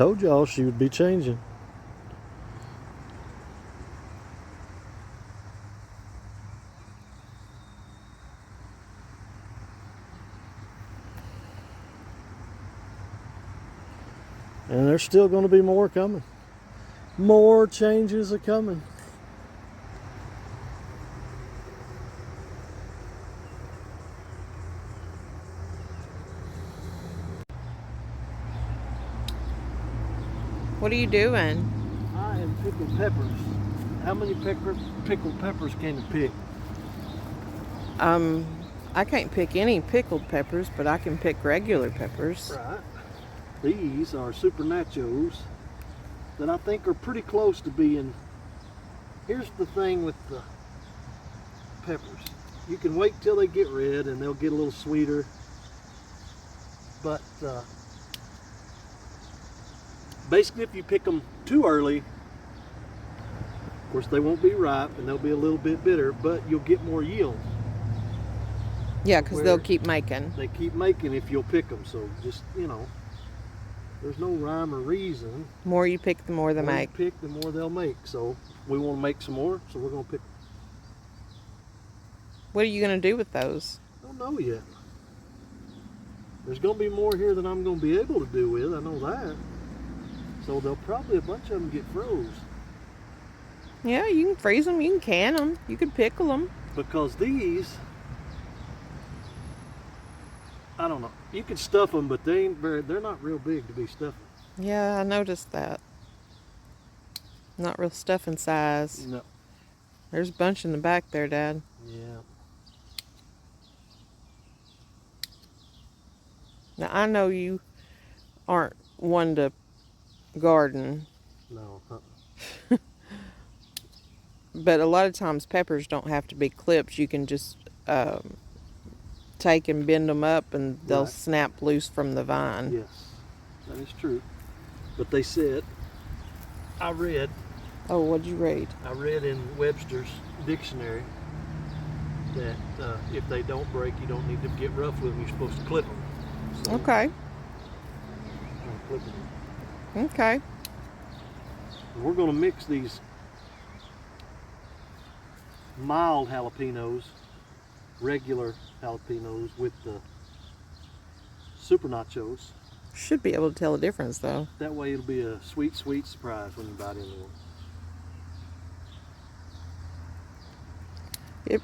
told y'all she would be changing. And there's still going to be more coming. More changes are coming. What are you doing? I am picking peppers. How many pickled peppers can you pick? I can't pick any pickled peppers, but I can pick regular peppers. Right. These are super nachos that I think are pretty close to being. Here's the thing with the peppers. You can wait till they get red and they'll get a little sweeter. But basically if you pick them too early, of course they won't be ripe and they'll be a little bit bitter, but you'll get more yield. Yeah, because they'll keep making. They keep making if you'll pick them. So just, you know, there's no rhyme or reason. The more you pick, the more they The more make. you pick, the more they'll make. So we want to make some more, so we're going to pick. What are you going to do with those? I don't know yet. There's going to be more here than I'm going to be able to do with. I know that. So there'll probably a bunch of them get froze. Yeah, you can freeze them, you can can them, you can pickle them. Because these, I don't know. You can stuff them, but they're not real big to be stuffing. Yeah, I noticed that. Not real stuffing size. No. There's a bunch in the back there, Dad. Yeah. Now, I know you aren't one to garden, No. but a lot of times peppers don't have to be clipped. You can just take and bend them up and they'll Right. snap loose from the vine. Yes, that is true. But they said, I read What'd you read? I read in Webster's dictionary that if they don't break, you don't need to get rough with them. You're supposed to clip them. So Okay. I'm clipping them. Okay. We're going to mix these mild jalapenos, regular jalapenos, with the super nachos. Should be able to tell the difference, though. That way it'll be a sweet, sweet surprise when you bite into them.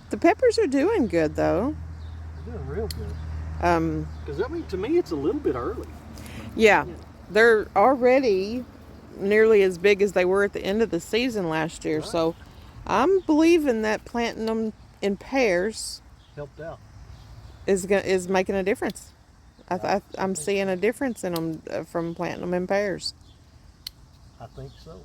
The peppers are doing good, though. They're doing real good. Because I mean, to me, it's a little bit early. Yeah, they're already nearly as big as they were at the end of the season last year. Right. So I'm believing that planting them in pairs Helped out. is making a difference. I'm seeing a difference in them from planting them in pairs. I think so.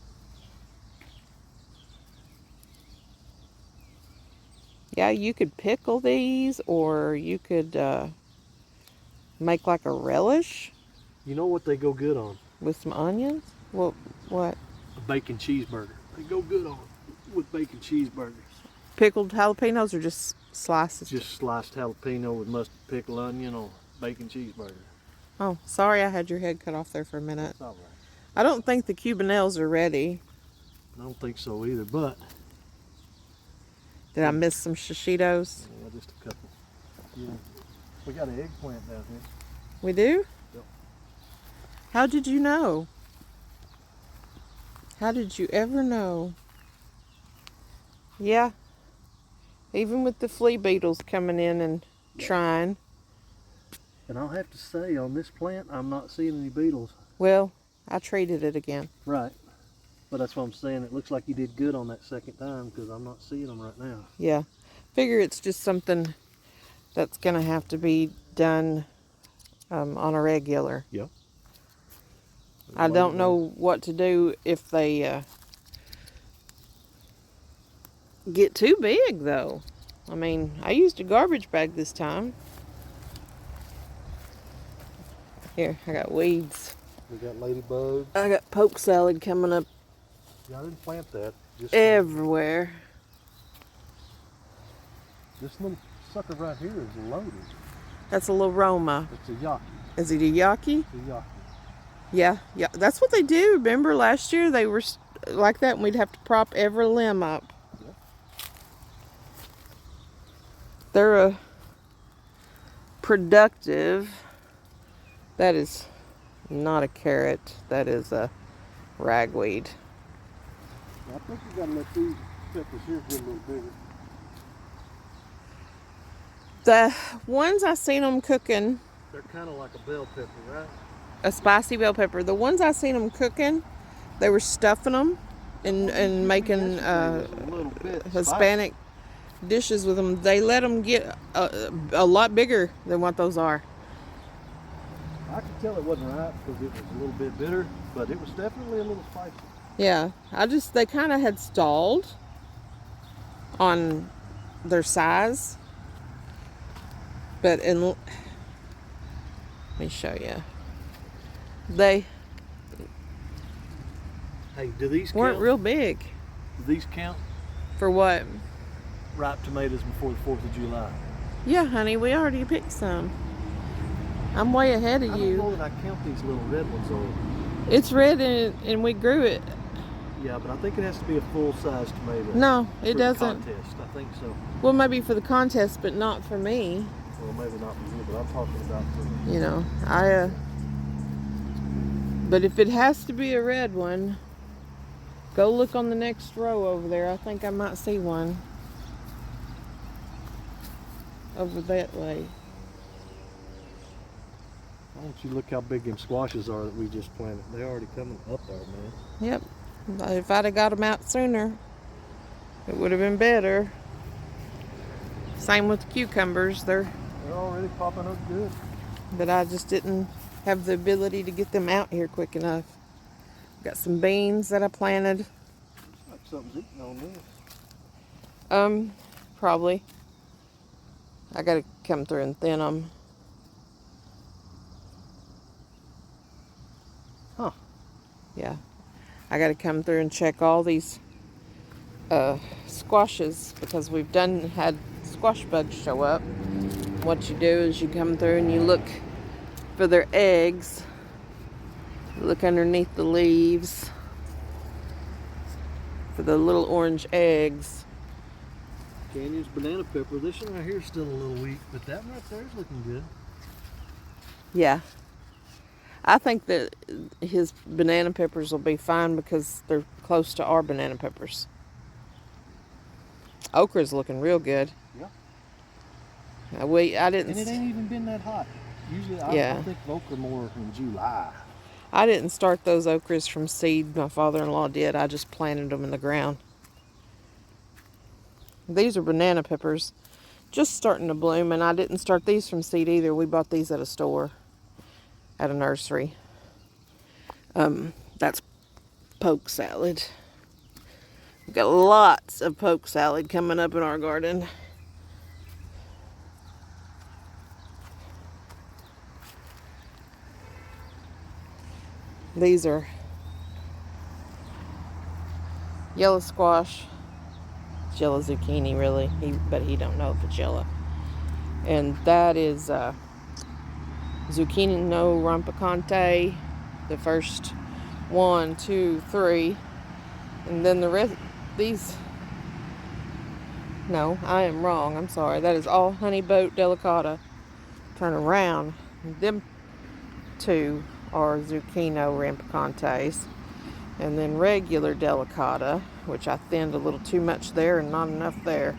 Yeah, you could pickle these, or you could make like a relish You know what they go good on? with some onions. What? A bacon cheeseburger. They go good on with bacon cheeseburgers. Pickled jalapenos or just slices? Just sliced jalapeno with mustard, pickle, onion on bacon cheeseburger. Oh, sorry, I had your head cut off there for a minute. That's all right. I don't think the Cubanelles are ready. I don't think so either, but Did I miss some shishitos? yeah, just a couple. Yeah. We got an eggplant down here. We do? Yep. How did you know? How did you ever know? Yeah. Even with the flea beetles coming in and trying. And I'll have to say, on this plant, I'm not seeing any beetles. Well, I treated it again. Right. But that's what I'm saying. It looks like you did good on that second time because I'm not seeing them right now. Yeah. Figure it's just something that's going to have to be done on a regular. Yep. I don't know what to do if they get too big, though. I mean, I used a garbage bag this time. Here, I got weeds. We got ladybugs. I got poke salad coming up Yeah, I didn't plant that. Just everywhere. this little sucker right here is loaded. That's a little Roma. It's a yaki. Is it a yaki? It's a yaki. Yeah, yeah, that's what they do. Remember last year they were like that, and we'd have to prop every limb up. Yeah. They're productive. That is not a carrot. That is a ragweed. I think you gotta let these peppers here get a little bigger. The ones I seen them cooking, They're kind of like a bell pepper, right? a spicy bell pepper. The ones I seen them cooking, they were stuffing them and making A little bit Hispanic dishes with them. They let them get a lot bigger than what those are. I could tell it wasn't right because it was a little bit bitter, but it was definitely a little spicy. Yeah, they kind of had stalled on their size. But let me show you. They Hey, do these weren't count? real big. Do these count? For what? Ripe tomatoes before the 4th of July. Yeah, honey, we already picked some. I'm way ahead of I you. don't know that I count these little red ones on. It's red and we grew it. Yeah, but I think it has to be a full-size tomato. No, it for doesn't. The contest, I think so. Well, maybe for the contest, but not for me. Well, maybe not for you, but I'm talking about for You know, but if it has to be a red one, go look on the next row over there. I think I might see one over that way. Why don't you look how big them squashes are that we just planted? They're already coming up there, man. Yep. If I'd have got them out sooner, it would have been better. Same with the cucumbers. They're already popping up good. But I just didn't have the ability to get them out here quick enough. Got some beans that I planted. Looks like something's eating on this. Probably. I gotta come through and thin them. Huh. Yeah. I gotta come through and check all these squashes because we've had squash bugs show up. What you do is you come through and you look for their eggs. You look underneath the leaves for the little orange eggs. Canyon's banana pepper. This one right here is still a little weak, but that one right there is looking good. Yeah. I think that his banana peppers will be fine because they're close to our banana peppers. Okra's looking real good. Yeah. I didn't. And it ain't even been that hot. Usually, I think of okra more in July. I didn't start those okras from seed. My father-in-law did. I just planted them in the ground. These are banana peppers, just starting to bloom, and I didn't start these from seed either. We bought these at a store, at a nursery. That's poke salad. We've got lots of poke salad coming up in our garden. These are yellow squash. It's yellow zucchini, really, but he don't know if it's yellow. And that is zucchini no rampicante, the first 1, 2, 3, and then the rest. These, no, I am wrong. I'm sorry. That is all honey boat delicata. Turn around. Them 2 are zucchini rampicantes, and then regular delicata, which I thinned a little too much there and not enough there.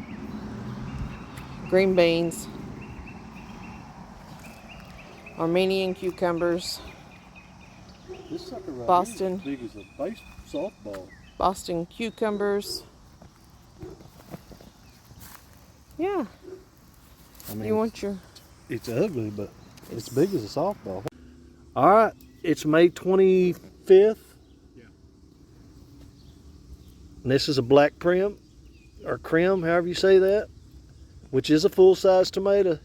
Green beans, Armenian cucumbers, This sucker right Boston. here is as big as a base softball. Boston cucumbers. Yeah. I mean, You want your... it's ugly, but it's big as a softball. All right, it's May 25th. Yeah. And this is a black prim, or creme, however you say that, which is a full-size tomato,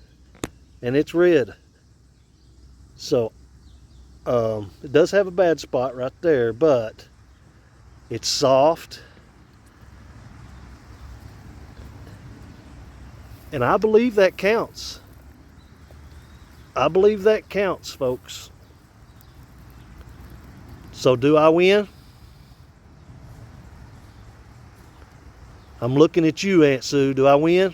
and it's red. So, it does have a bad spot right there, but it's soft. And I believe that counts. I believe that counts, folks. So do I win? I'm looking at you, Aunt Sue. Do I win?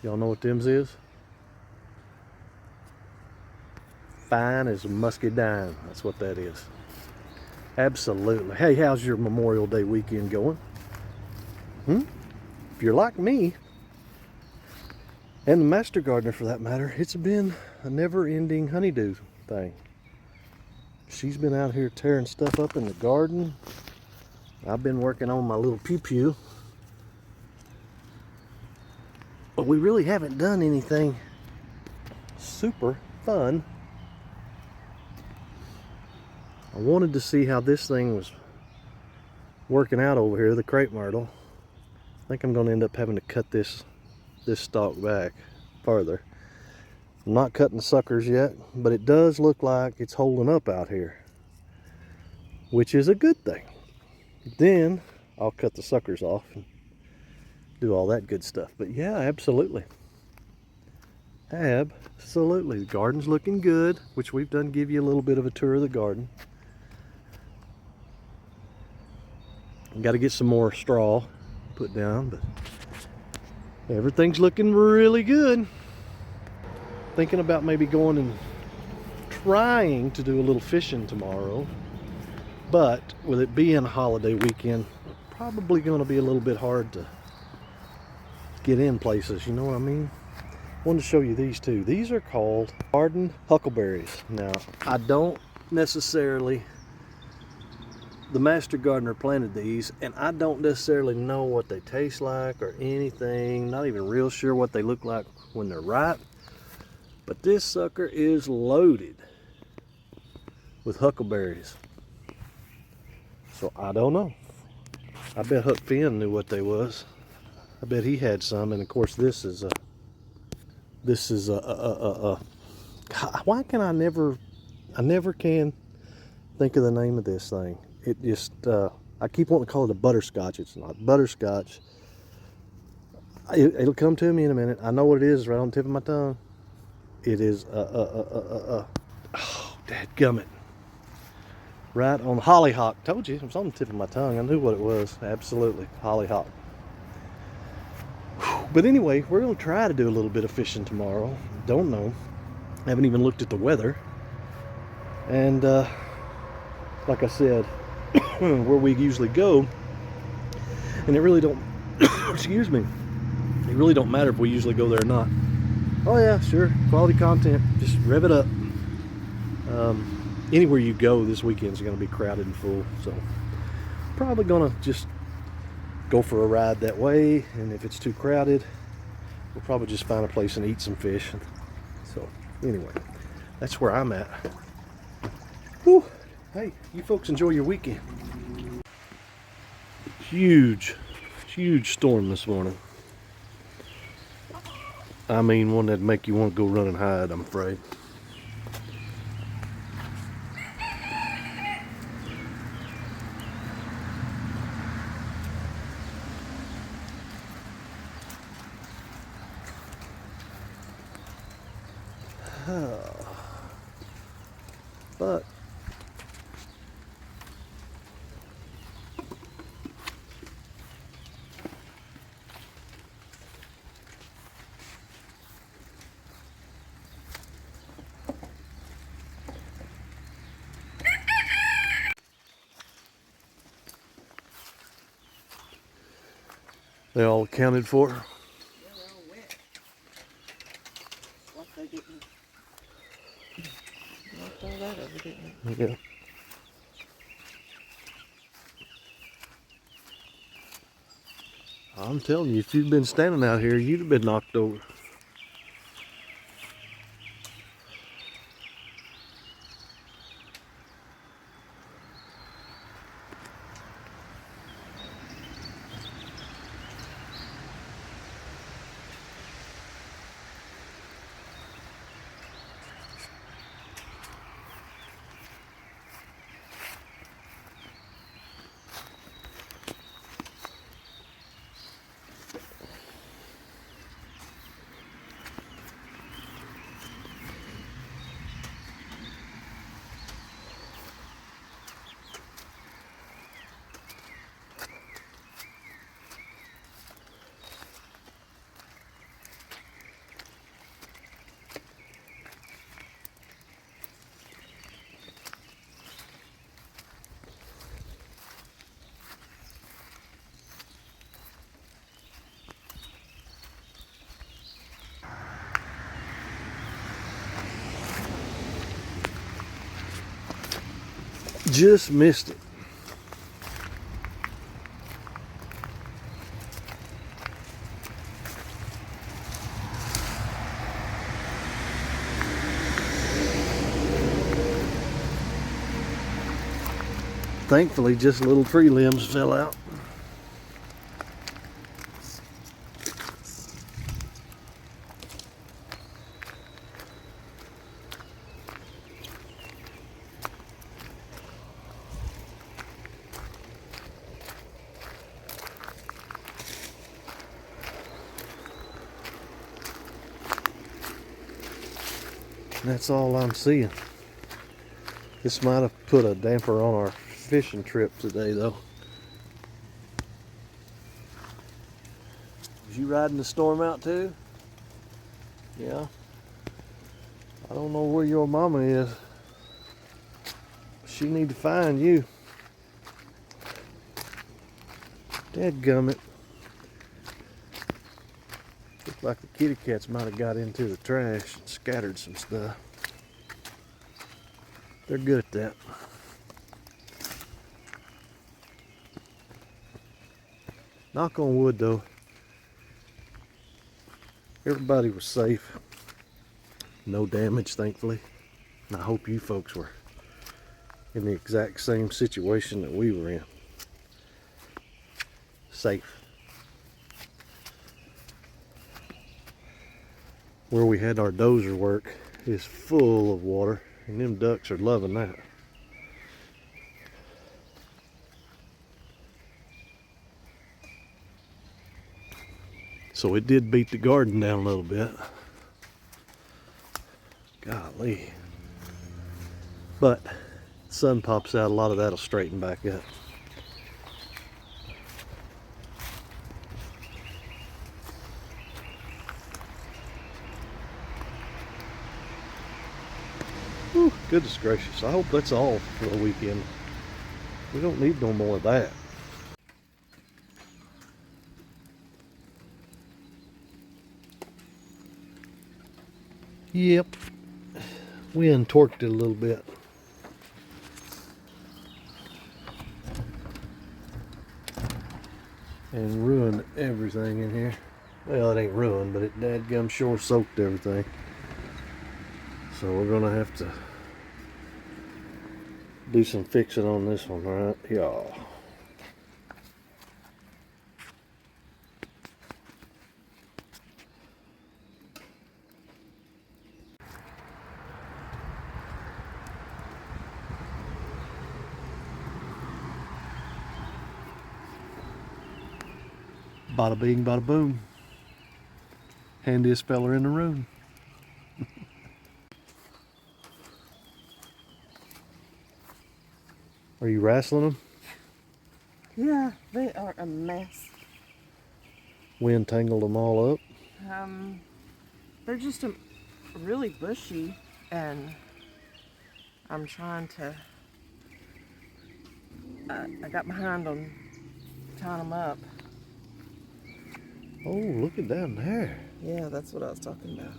Y'all know what them's is? Fine as muscadine. That's what that is. Absolutely. Hey, how's your Memorial Day weekend going? If you're like me, and the master gardener for that matter, it's been a never-ending honeydew thing. She's been out here tearing stuff up in the garden. I've been working on my little pew-pew. But we really haven't done anything super fun. I wanted to see how this thing was working out over here, the crepe myrtle. I think I'm going to end up having to cut this stalk back farther. I'm not cutting the suckers yet, but it does look like it's holding up out here, which is a good thing. Then I'll cut the suckers off and do all that good stuff. But yeah, absolutely. Absolutely. The garden's looking good, which we've done give you a little bit of a tour of the garden. Got to get some more straw put down, but everything's looking really good. Thinking about maybe going and trying to do a little fishing tomorrow, but with it being a holiday weekend, probably going to be a little bit hard to get in places, you know what I mean? I wanted to show you these two. These are called garden huckleberries. Now, I don't necessarily, the master gardener planted these, and I don't necessarily know what they taste like or anything. Not even real sure what they look like when they're ripe. But this sucker is loaded with huckleberries. So I don't know. I bet Huck Finn knew what they was. I bet he had some, and of course this is why can I never can think of the name of this thing. It just I keep wanting to call it a butterscotch. It's not butterscotch. It'll come to me in a minute. I know what it is right on the tip of my tongue. It is oh, dadgummit. Right on hollyhock. Told you, it was on the tip of my tongue. I knew what it was. Absolutely, hollyhock. But anyway, we're going to try to do a little bit of fishing tomorrow. Don't know. Haven't even looked at the weather. And like I said, where we usually go, and it really don't, excuse me, it really don't matter if we usually go there or not. Oh yeah, sure, quality content, just rev it up. Anywhere you go this weekend's going to be crowded and full, so probably going to just go for a ride that way, and if it's too crowded, we'll probably just find a place and eat some fish. So anyway, that's where I'm at. Whew. Hey, you folks enjoy your weekend. Huge storm this morning. I mean, one that'd make you want to go run and hide, I'm afraid. But They all accounted for? Yeah, they're all wet. Like they didn't. Knocked all that over, didn't they? Yeah. I'm telling you, if you'd been standing out here, you'd have been knocked over. Just missed it. Thankfully, just little tree limbs fell out. That's all I'm seeing. This might have put a damper on our fishing trip today, though. Was you riding the storm out too? Yeah. I don't know where your mama is. She need to find you. Dadgummit. Looks like the kitty cats might have got into the trash and scattered some stuff. They're good at that. Knock on wood, though. Everybody was safe. No damage, thankfully. And I hope you folks were in the exact same situation that we were in. Safe. Where we had our dozer work is full of water, and them ducks are loving that. So it did beat the garden down a little bit. Golly. But the sun pops out, a lot of that'll straighten back up. Whew, goodness gracious. I hope that's all for the weekend. We don't need no more of that. Yep. Wind torqued it a little bit. And ruined everything in here. Well, it ain't ruined, but it dadgum sure soaked everything. So we're gonna have to do some fixing on this one, right? Y'all. Bada bing, bada boom. Handiest feller in the room. Are you wrestling them? Yeah, they are a mess. Wind tangled them all up. They're just really bushy, and I'm trying to. I got behind on tying them up. Oh, look at down there. Yeah, that's what I was talking about.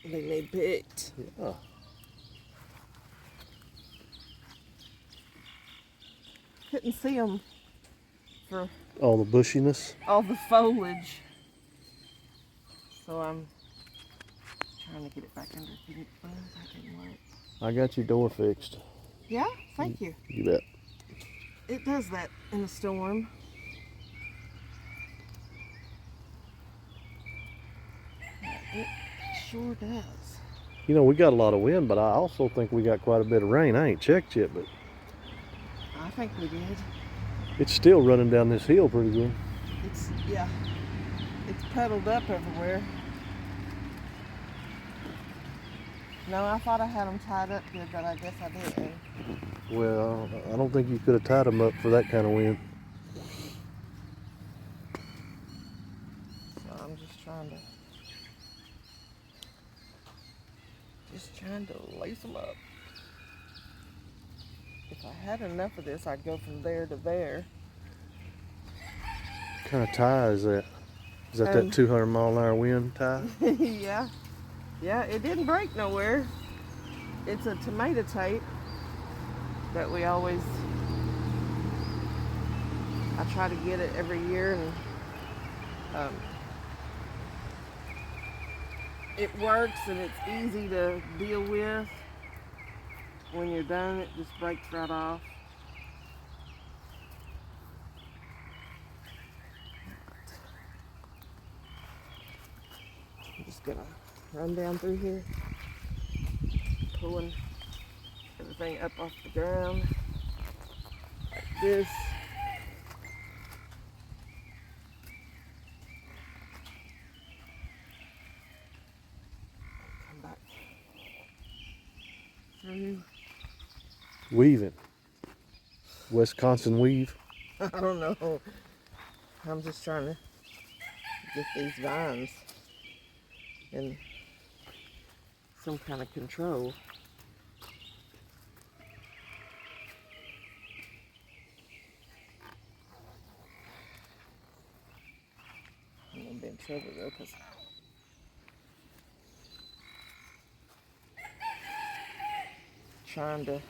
They need picked. Yeah. Couldn't see them for All the bushiness. all the foliage. So I'm trying to get it back under the buds. That didn't work. I got your door fixed. Yeah, thank you. You bet. It does that in a storm. It sure does. You know, we got a lot of wind, but I also think we got quite a bit of rain. I ain't checked yet, but I think we did. it's still running down this hill pretty good. Yeah. It's puddled up everywhere. No, I thought I had them tied up good, but I guess I didn't. Well, I don't think you could have tied them up for that kind of wind. So I'm just trying to lace them up. If I had enough of this, I'd go from there to there. What kind of tie is that? Is that that 200-mile-an-hour wind tie? Yeah. Yeah, it didn't break nowhere. It's a tomato tape that we always, I try to get it every year, and it works and it's easy to deal with. When you're done, it just breaks right off. I'm just gonna run down through here, pulling everything up off the ground like this. Come back through. Weaving. Wisconsin weave. I don't know. I'm just trying to get these vines in some kind of control. I'm gonna be in trouble though, because trying to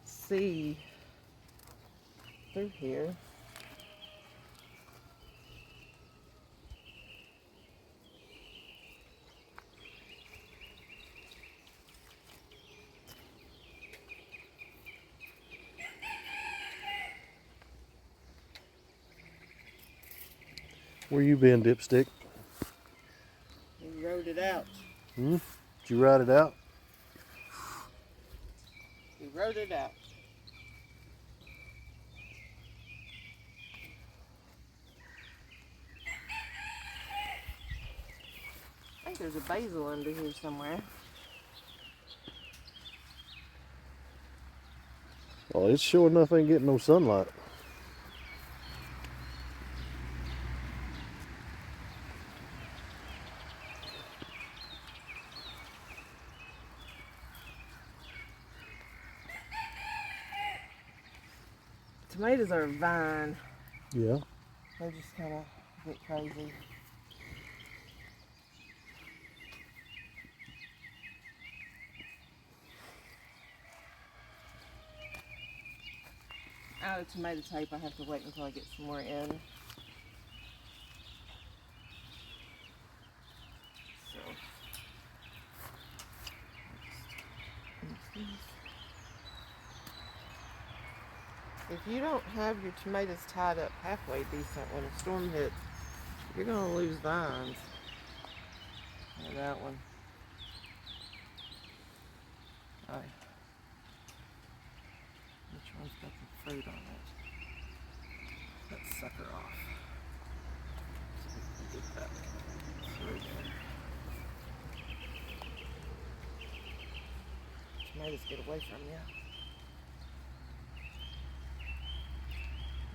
see through here. Where you been, Dipstick? We rode it out. Did you ride it out? We rode it out. I think there's a basil under here somewhere. Well, it sure enough ain't getting no sunlight. Tomatoes are a vine. Yeah. They just kind of get crazy. Out of tomato tape, I have to wait until I get some more in. So, I'll just use these. If you don't have your tomatoes tied up halfway decent when a storm hits, you're going to lose vines. And that one. Oh. Which one's got the fruit on it? Let's suck her off. So we can get that through there. Tomatoes get away from you.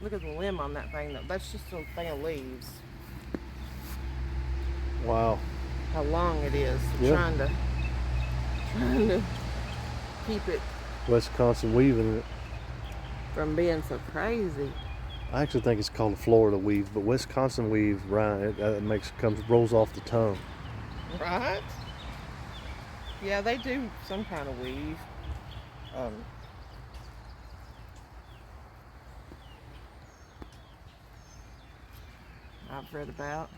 Look at the limb on that thing though. That's just a thing of leaves. Wow. How long it is. Yep. Trying to keep it Wisconsin weaving it. from being so crazy. I actually think it's called a Florida weave, but Wisconsin weave, right? It rolls off the tongue. Right? Yeah, they do some kind of weave. I've read about.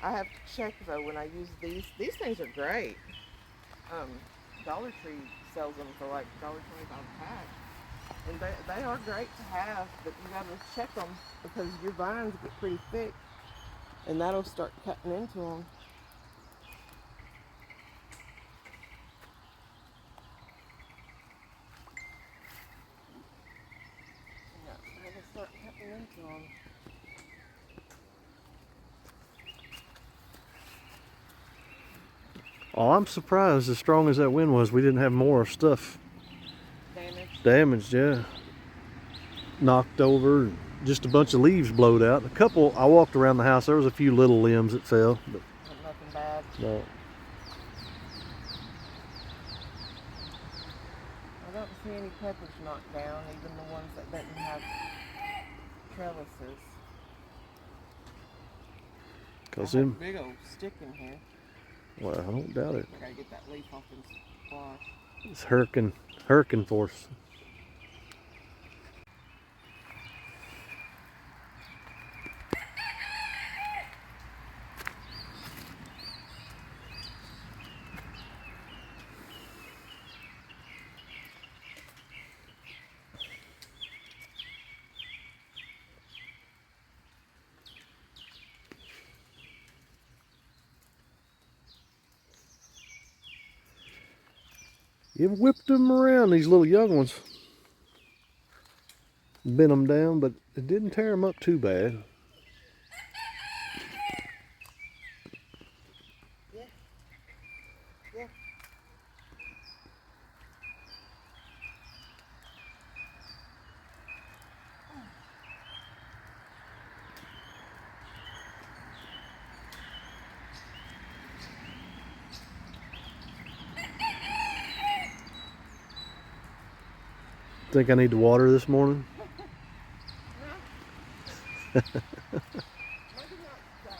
I have to check though when I use these. These things are great. Dollar Tree sells them for like $1.25 a pack. And they are great to have, but you gotta check them because your vines get pretty thick and that'll start cutting into them. Yeah, that'll start cutting into them. Oh, I'm surprised as strong as that wind was, we didn't have more stuff damaged, yeah. Knocked over, just a bunch of leaves blowed out. A couple, I walked around the house, there was a few little limbs that fell. But nothing bad. No. I don't see any peppers knocked down, even the ones that didn't have trellises. Cause I have them, a big old stick in here. well, I don't doubt it. I gotta get that leaf off and squash. It's hurricane force. You've whipped them around, these little young ones. Bent them down, but it didn't tear them up too bad. Yeah. Yeah. Think I need to water this morning? Maybe not today.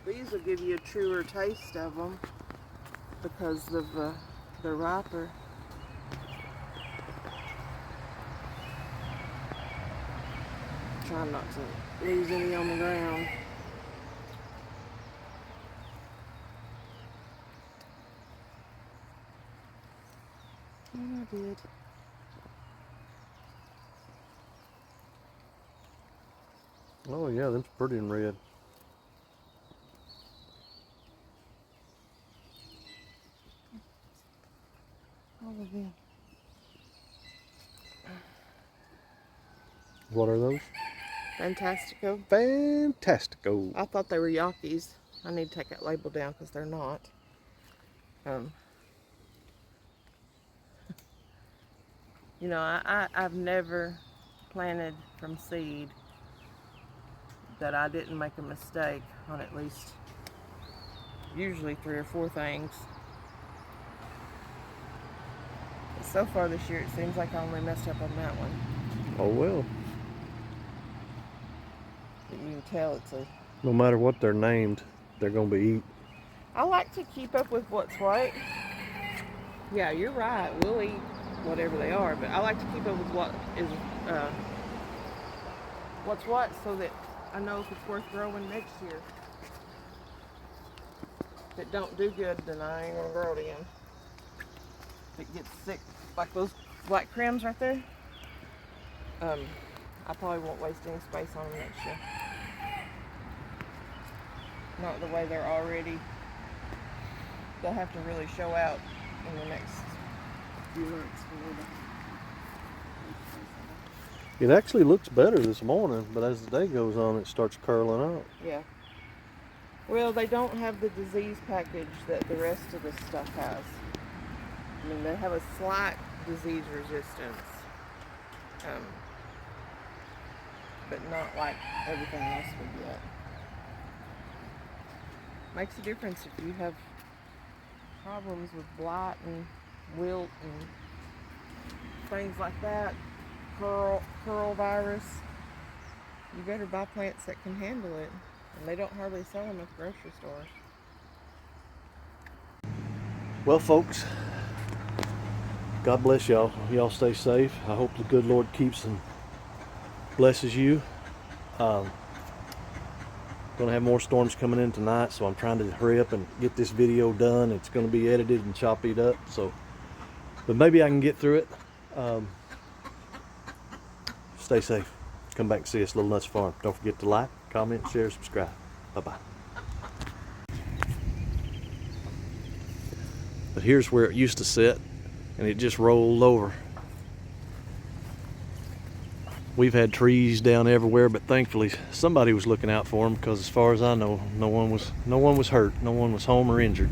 These will give you a truer taste of them because of the riper. Try not to lose any on the ground. And I did. Oh yeah, them's pretty and red. All of them. What are those? Fantastico. Fantastico. I thought they were Yakis. I need to take that label down because they're not. You know, I've never planted from seed that I didn't make a mistake on at least usually 3 or 4 things. But so far this year, it seems like I only messed up on that one. Oh well. But you can tell it's a... No matter what they're named, they're gonna be eat. I like to keep up with what's what. Yeah, you're right. We'll eat whatever they are, but I like to keep up with what is what's what so that I know if it's worth growing next year. If it don't do good, then I ain't gonna grow it again. If it gets sick, like those black crims right there, I probably won't waste any space on them next year. Not the way they're already. They'll have to really show out in the next few months. It actually looks better this morning, but as the day goes on, it starts curling up. Yeah. Well, they don't have the disease package that the rest of the stuff has. I mean, they have a slight disease resistance, but not like everything else we get. Makes a difference if you have problems with blight and wilt and things like that, curl virus. You better buy plants that can handle it, and they don't hardly sell them at the grocery stores. Well, folks, God bless y'all. Y'all stay safe. I hope the good Lord keeps and blesses you. Gonna have more storms coming in tonight, so I'm trying to hurry up and get this video done. It's gonna be edited and chopped up, so but maybe I can get through it. Stay safe. Come back and see us, Little Nuts Farm. Don't forget to like, comment, share, subscribe. Bye-bye. But here's where it used to sit, and it just rolled over. We've had trees down everywhere, but thankfully somebody was looking out for them, because as far as I know, no one was hurt, no one was home or injured.